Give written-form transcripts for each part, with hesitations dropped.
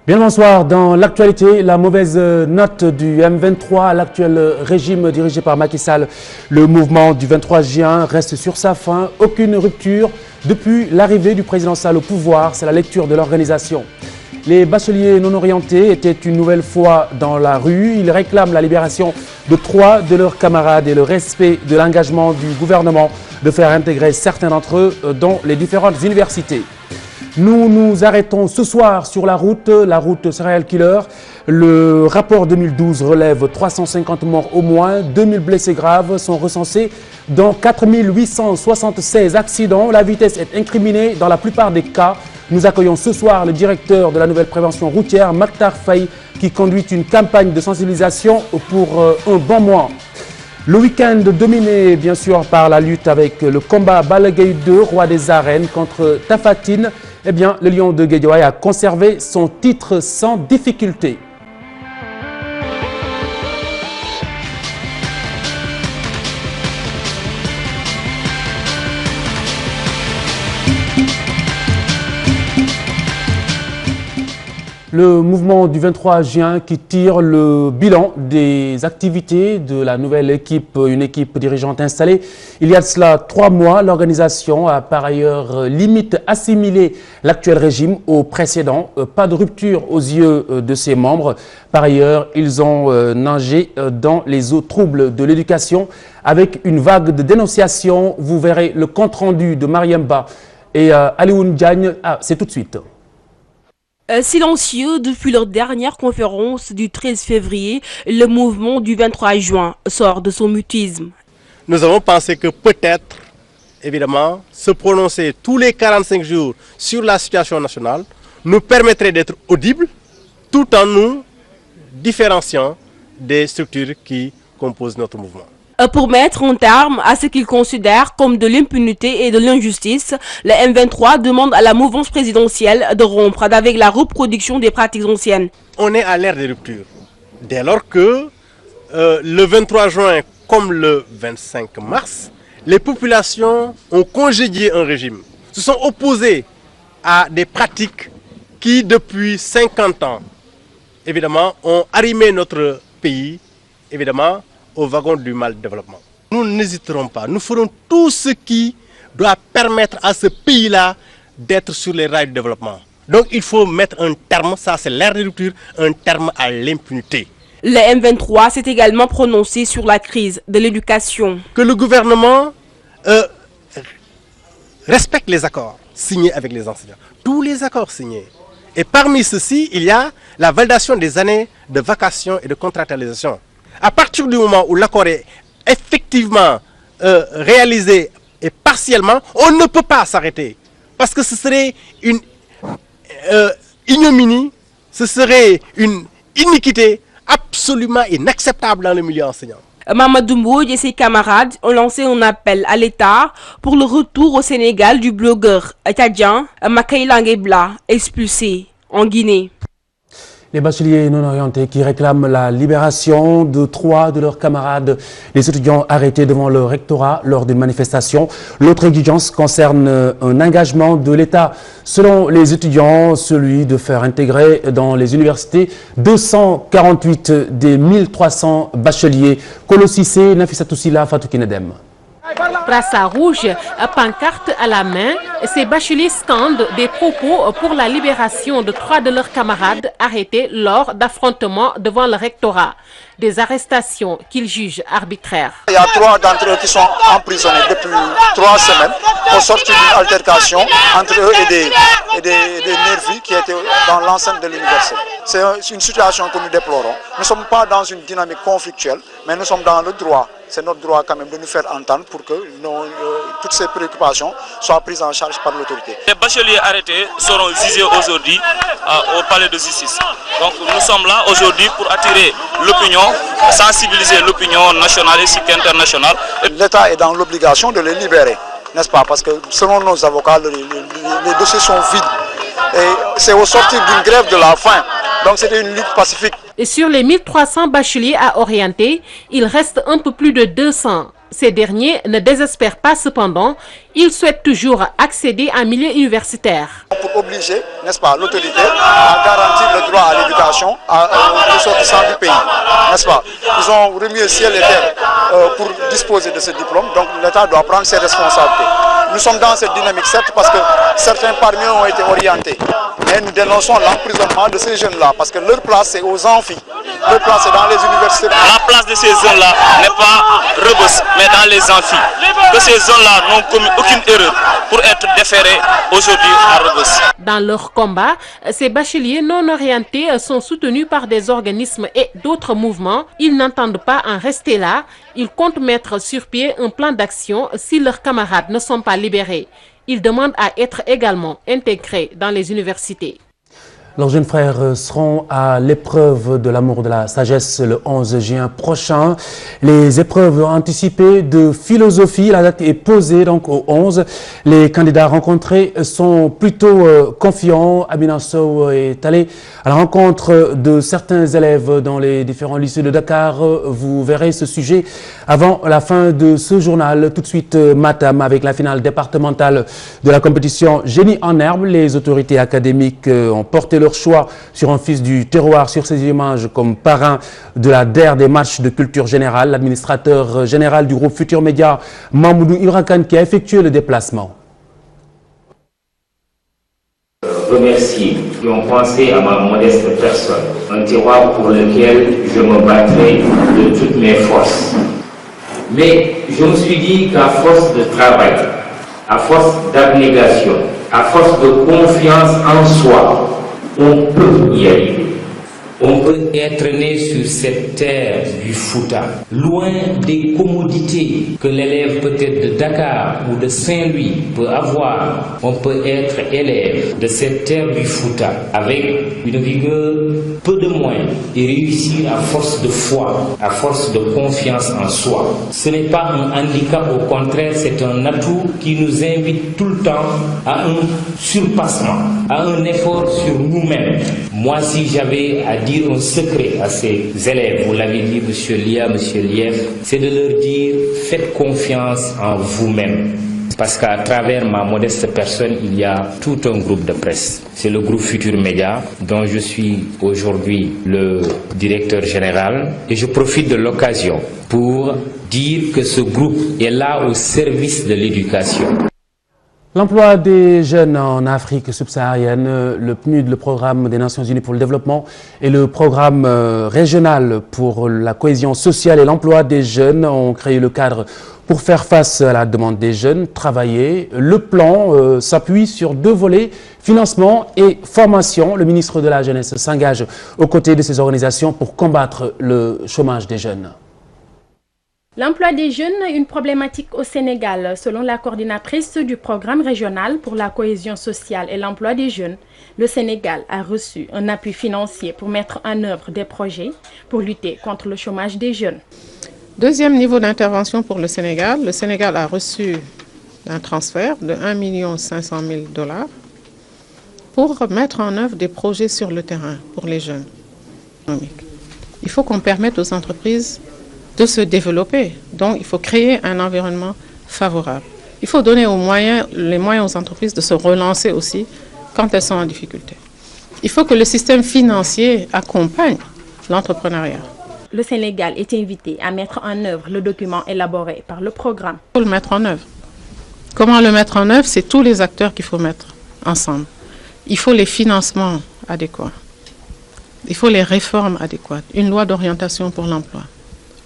Bien bonsoir. Dans l'actualité, la mauvaise note du M23 à l'actuel régime dirigé par Macky Sall. Le mouvement du 23 juin reste sur sa fin. Aucune rupture depuis l'arrivée du président Sall au pouvoir. C'est la lecture de l'organisation. Les bacheliers non orientés étaient une nouvelle fois dans la rue. Ils réclament la libération de 3 de leurs camarades et le respect de l'engagement du gouvernement de faire intégrer certains d'entre eux dans les différentes universités. Nous nous arrêtons ce soir sur la route serial killer. Le rapport 2012 relève 350 morts au moins, 2000 blessés graves sont recensés dans 4876 accidents. La vitesse est incriminée dans la plupart des cas. Nous accueillons ce soir le directeur de la nouvelle prévention routière, Maktar Faye, qui conduit une campagne de sensibilisation pour un bon mois. Le week-end dominé bien sûr par la lutte avec le combat Balla Gaye 2, roi des arènes, contre Tapha Tine. Eh bien, le Lion de Guédiawaye a conservé son titre sans difficulté. Le mouvement du 23 juin qui tire le bilan des activités de la nouvelle équipe, une équipe dirigeante installée. Il y a de cela 3 mois, l'organisation a par ailleurs limite assimilé l'actuel régime au précédent. Pas de rupture aux yeux de ses membres. Par ailleurs, ils ont nagé dans les eaux troubles de l'éducation avec une vague de dénonciations. Vous verrez le compte-rendu de Mariamba et Alioune Diagne. C'est tout de suite. Silencieux depuis leur dernière conférence du 13 février, le mouvement du 23 juin sort de son mutisme. Nous avons pensé que peut-être, évidemment, se prononcer tous les 45 jours sur la situation nationale nous permettrait d'être audibles tout en nous différenciant des structures qui composent notre mouvement. Pour mettre un terme à ce qu'ils considèrent comme de l'impunité et de l'injustice, le M23 demande à la mouvance présidentielle de rompre avec la reproduction des pratiques anciennes. On est à l'ère des ruptures. Dès lors que le 23 juin comme le 25 mars, les populations ont congédié un régime, se sont opposées à des pratiques qui depuis 50 ans, évidemment, ont arrimé notre pays, évidemment, au wagon du mal développement. Nous n'hésiterons pas, nous ferons tout ce qui doit permettre à ce pays-là d'être sur les rails du développement. Donc il faut mettre un terme, ça c'est l'ère de rupture, un terme à l'impunité. Le M23 s'est également prononcé sur la crise de l'éducation. Que le gouvernement respecte les accords signés avec les enseignants, tous les accords signés. Et parmi ceux-ci, il y a la validation des années de vacation et de contractualisation. À partir du moment où l'accord est effectivement réalisé et partiellement, on ne peut pas s'arrêter. Parce que ce serait une ignominie, ce serait une iniquité absolument inacceptable dans le milieu enseignant. Mamadou Mbodj et ses camarades ont lancé un appel à l'État pour le retour au Sénégal du blogueur tchadien Makaïla Ngebla, expulsé en Guinée. Les bacheliers non orientés qui réclament la libération de 3 de leurs camarades, les étudiants arrêtés devant le rectorat lors d'une manifestation. L'autre exigence concerne un engagement de l'État. Selon les étudiants, celui de faire intégrer dans les universités 248 des 1300 bacheliers. Kolo Cissé, Nafissatou Sila, Fatou Kinedem. Brassard rouge, pancarte à la main, ces bacheliers scandent des propos pour la libération de 3 de leurs camarades arrêtés lors d'affrontements devant le rectorat. Des arrestations qu'ils jugent arbitraires. Il y a 3 d'entre eux qui sont emprisonnés depuis 3 semaines au sortir d'une altercation entre eux et des nervis qui étaient dans l'enceinte de l'université. C'est une situation que nous déplorons. Nous ne sommes pas dans une dynamique conflictuelle, mais nous sommes dans le droit. C'est notre droit quand même de nous faire entendre pour que toutes ces préoccupations soient prises en charge par l'autorité. Les bacheliers arrêtés seront jugés aujourd'hui au palais de justice. Donc nous sommes là aujourd'hui pour attirer l'opinion, sensibiliser l'opinion nationale ainsi qu'internationale. L'État est dans l'obligation de les libérer, n'est-ce pas? Parce que selon nos avocats, les dossiers sont vides. Et c'est au sortir d'une grève de la faim. Donc c'était une lutte pacifique. Et sur les 1300 bacheliers à orienter, il reste un peu plus de 200 Ces derniers ne désespèrent pas cependant, ils souhaitent toujours accéder à un milieu universitaire. Pour obliger, n'est-ce pas, l'autorité à garantir le droit à l'éducation aux ressortissants du pays, n'est-ce pas? Ils ont remis le ciel et terre pour disposer de ce diplôme, donc l'État doit prendre ses responsabilités. Nous sommes dans cette dynamique, certes, parce que certains parmi eux ont été orientés, mais nous dénonçons l'emprisonnement de ces jeunes-là, parce que leur place c'est aux amphis, leur place c'est dans les universités. La place de ces jeunes-là n'est pas Rebeuss, mais dans les amphis. Que ces jeunes-là n'ont commis aucune erreur pour être déférés aujourd'hui à Rebeuss. Dans leur combat, ces bacheliers non orientés sont soutenus par des organismes et d'autres mouvements. Ils n'entendent pas en rester là. Ils comptent mettre sur pied un plan d'action si leurs camarades ne sont pas libérés. Ils demandent à être également intégrés dans les universités. Leurs jeunes frères seront à l'épreuve de l'amour de la sagesse le 11 juin prochain. Les épreuves anticipées de philosophie, la date est posée donc au 11. Les candidats rencontrés sont plutôt confiants. Amina Sow est allé à la rencontre de certains élèves dans les différents lycées de Dakar. Vous verrez ce sujet avant la fin de ce journal. Tout de suite, Matam avec la finale départementale de la compétition Génie en herbe. Les autorités académiques ont porté leur choix sur un fils du terroir sur ces images comme parrain de la DER des matchs de culture générale. L'administrateur général du groupe Futur Média, Mamoudou Irakan, qui a effectué le déplacement. Remercier qui ont pensé à ma modeste personne, un terroir pour lequel je me battrai de toutes mes forces. Mais je me suis dit qu'à force de travail, à force d'abnégation, à force de confiance en soi, on peut y arriver. On peut être né sur cette terre du Fouta, loin des commodités que l'élève peut-être de Dakar ou de Saint-Louis peut avoir. On peut être élève de cette terre du Fouta avec une vigueur peu de moins et réussir à force de foi, à force de confiance en soi. Ce n'est pas un handicap, au contraire, c'est un atout qui nous invite tout le temps à un surpassement, à un effort sur nous-mêmes. Moi, si j'avais à dire un secret à ces élèves, vous l'avez dit, monsieur Lia, monsieur Lief, c'est de leur dire, faites confiance en vous-même. Parce qu'à travers ma modeste personne, il y a tout un groupe de presse. C'est le groupe Futur Média, dont je suis aujourd'hui le directeur général. Et je profite de l'occasion pour dire que ce groupe est là au service de l'éducation. L'emploi des jeunes en Afrique subsaharienne, le PNUD, le programme des Nations Unies pour le développement, et le programme régional pour la cohésion sociale et l'emploi des jeunes ont créé le cadre pour faire face à la demande des jeunes, travailler. Le plan s'appuie sur deux volets, financement et formation. Le ministre de la Jeunesse s'engage aux côtés de ces organisations pour combattre le chômage des jeunes. L'emploi des jeunes, une problématique au Sénégal. Selon la coordinatrice du programme régional pour la cohésion sociale et l'emploi des jeunes, le Sénégal a reçu un appui financier pour mettre en œuvre des projets pour lutter contre le chômage des jeunes. Deuxième niveau d'intervention pour le Sénégal a reçu un transfert de 1 500 000 $ pour mettre en œuvre des projets sur le terrain pour les jeunes. Il faut qu'on permette aux entreprises de se développer. Donc, il faut créer un environnement favorable. Il faut donner les moyens aux entreprises de se relancer aussi quand elles sont en difficulté. Il faut que le système financier accompagne l'entrepreneuriat. Le Sénégal est invité à mettre en œuvre le document élaboré par le programme. Il faut le mettre en œuvre. Comment le mettre en œuvre? C'est tous les acteurs qu'il faut mettre ensemble. Il faut les financements adéquats. Il faut les réformes adéquates. Une loi d'orientation pour l'emploi.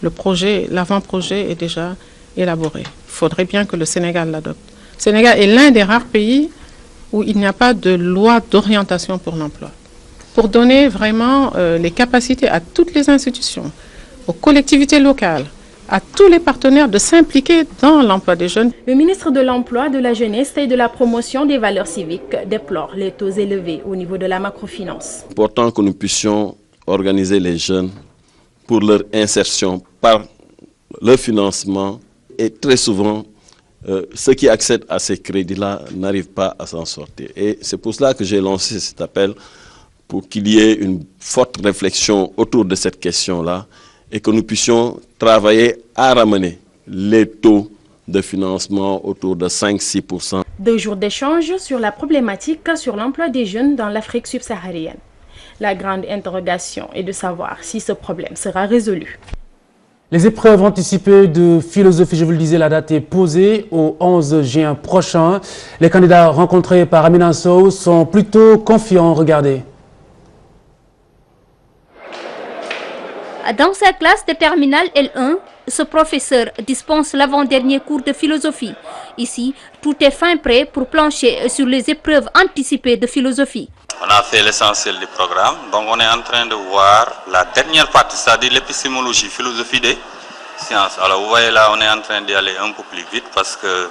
Le projet, l'avant-projet est déjà élaboré. Il faudrait bien que le Sénégal l'adopte. Le Sénégal est l'un des rares pays où il n'y a pas de loi d'orientation pour l'emploi. Pour donner vraiment les capacités à toutes les institutions, aux collectivités locales, à tous les partenaires de s'impliquer dans l'emploi des jeunes. Le ministre de l'Emploi, de la Jeunesse et de la Promotion des valeurs civiques déplore les taux élevés au niveau de la macrofinance. C'est important que nous puissions organiser les jeunes pour leur insertion par leur financement, et très souvent, ceux qui accèdent à ces crédits-là n'arrivent pas à s'en sortir. Et c'est pour cela que j'ai lancé cet appel, pour qu'il y ait une forte réflexion autour de cette question-là et que nous puissions travailler à ramener les taux de financement autour de 5-6%. 2 jours d'échange sur la problématique sur l'emploi des jeunes dans l'Afrique subsaharienne. La grande interrogation est de savoir si ce problème sera résolu. Les épreuves anticipées de philosophie, je vous le disais, la date est posée au 11 juin prochain. Les candidats rencontrés par Amina Sow sont plutôt confiants. Regardez. Dans sa classe de terminale L1, ce professeur dispense l'avant-dernier cours de philosophie. Ici, tout est fin prêt pour plancher sur les épreuves anticipées de philosophie. On a fait l'essentiel du programme, donc on est en train de voir la dernière partie, c'est-à-dire l'épistémologie, philosophie des sciences. Alors vous voyez là, on est en train d'y aller un peu plus vite parce que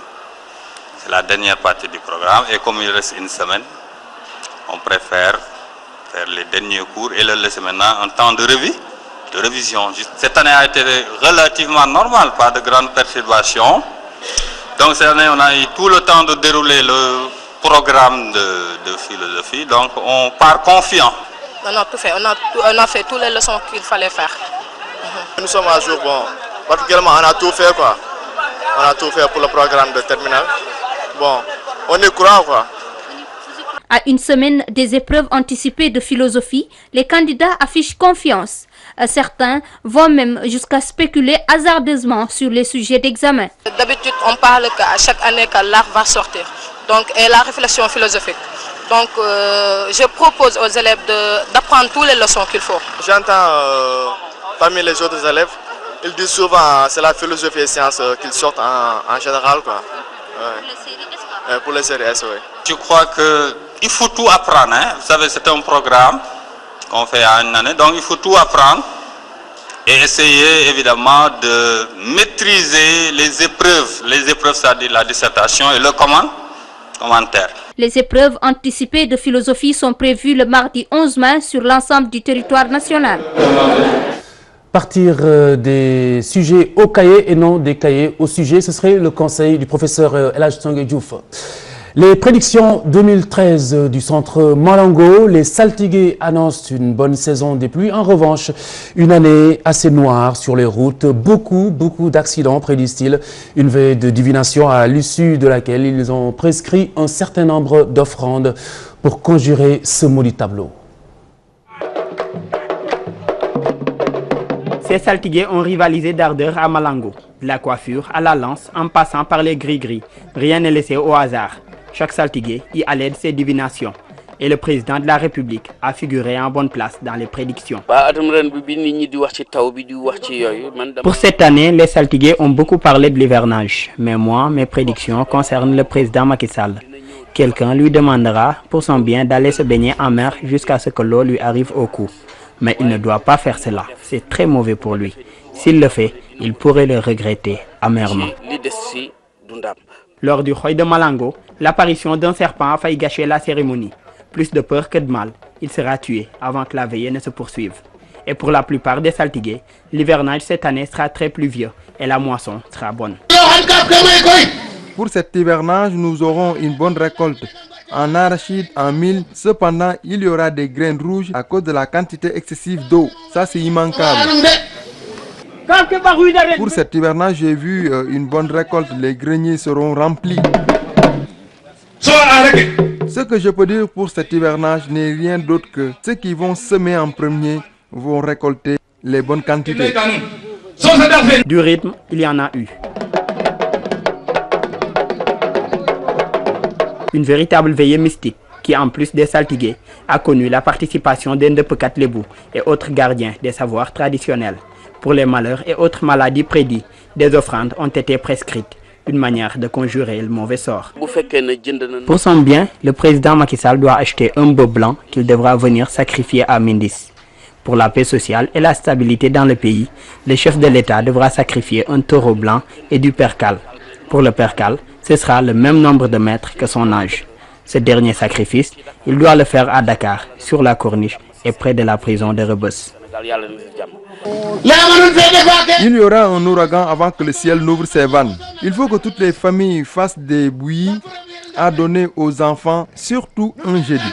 c'est la dernière partie du programme et comme il reste une semaine, on préfère faire les derniers cours et leur laisser maintenant un temps de révision. Cette année a été relativement normale, pas de grandes perturbations. Donc cette année, on a eu tout le temps de dérouler le programme de philosophie, donc on part confiant. On a tout fait, on a fait toutes les leçons qu'il fallait faire. Nous sommes à jour, bon, particulièrement on a tout fait quoi. On a tout fait pour le programme de terminale. Bon, on est courant quoi. À une semaine des épreuves anticipées de philosophie, les candidats affichent confiance. Certains vont même jusqu'à spéculer hasardeusement sur les sujets d'examen. D'habitude, on parle qu'à chaque année que l'art va sortir, donc, et la réflexion philosophique. Donc, je propose aux élèves d'apprendre toutes les leçons qu'il faut. J'entends parmi les autres élèves, ils disent souvent c'est la philosophie et sciences qu'ils sortent en général. Quoi. Ouais. Pour les séries S, oui. Je crois qu'il faut tout apprendre. Hein. Vous savez, c'est un programme qu'on fait à une année, donc il faut tout apprendre et essayer évidemment de maîtriser les épreuves. Les épreuves, c'est-à-dire la dissertation et le commentaire. Les épreuves anticipées de philosophie sont prévues le mardi 11 mai sur l'ensemble du territoire national. Partir des sujets au cahier et non des cahiers au sujet, ce serait le conseil du professeur El Hadj Tanguy Diouf. Les prédictions 2013 du centre Malango, les saltigués annoncent une bonne saison des pluies. En revanche, une année assez noire sur les routes. Beaucoup d'accidents, prédisent-ils. Une veille de divination à l'issue de laquelle ils ont prescrit un certain nombre d'offrandes pour conjurer ce maudit tableau. Ces saltigués ont rivalisé d'ardeur à Malango. De la coiffure à la lance, en passant par les gris-gris. Rien n'est laissé au hasard. Chaque saltigué y allait de ses divinations. Et le président de la République a figuré en bonne place dans les prédictions. Pour cette année, les saltigués ont beaucoup parlé de l'hivernage. Mais moi, mes prédictions concernent le président Macky Sall. Quelqu'un lui demandera, pour son bien, d'aller se baigner en mer jusqu'à ce que l'eau lui arrive au cou. Mais il ne doit pas faire cela. C'est très mauvais pour lui. S'il le fait, il pourrait le regretter amèrement. Lors du Khoy de Malango, l'apparition d'un serpent a failli gâcher la cérémonie. Plus de peur que de mal, il sera tué avant que la veillée ne se poursuive. Et pour la plupart des saltigués, l'hivernage cette année sera très pluvieux et la moisson sera bonne. Pour cet hivernage, nous aurons une bonne récolte. En arachide, en mil, cependant, il y aura des graines rouges à cause de la quantité excessive d'eau. Ça, c'est immanquable. Pour cet hivernage, j'ai vu une bonne récolte. Les greniers seront remplis. Ce que je peux dire pour cet hivernage n'est rien d'autre que ceux qui vont semer en premier vont récolter les bonnes quantités. Du rythme, il y en a eu. Une véritable veillée mystique qui, en plus des saltigués, a connu la participation des Ndepeukat Lébou et autres gardiens des savoirs traditionnels. Pour les malheurs et autres maladies prédits, des offrandes ont été prescrites, une manière de conjurer le mauvais sort. Pour son bien, le président Macky Sall doit acheter un bœuf blanc qu'il devra venir sacrifier à Mindis. Pour la paix sociale et la stabilité dans le pays, le chef de l'État devra sacrifier un taureau blanc et du percal. Pour le percal, ce sera le même nombre de mètres que son âge. Ce dernier sacrifice, il doit le faire à Dakar, sur la corniche et près de la prison de Rebeuss. Il y aura un ouragan avant que le ciel n'ouvre ses vannes. Il faut que toutes les familles fassent des bouillies à donner aux enfants, surtout un jeudi.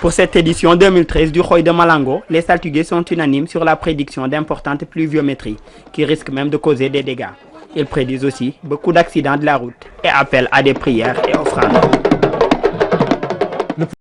Pour cette édition 2013 du Khoy de Malango, les saltigués sont unanimes sur la prédiction d'importantes pluviométries qui risquent même de causer des dégâts. Ils prédisent aussi beaucoup d'accidents de la route et appellent à des prières et offrandes.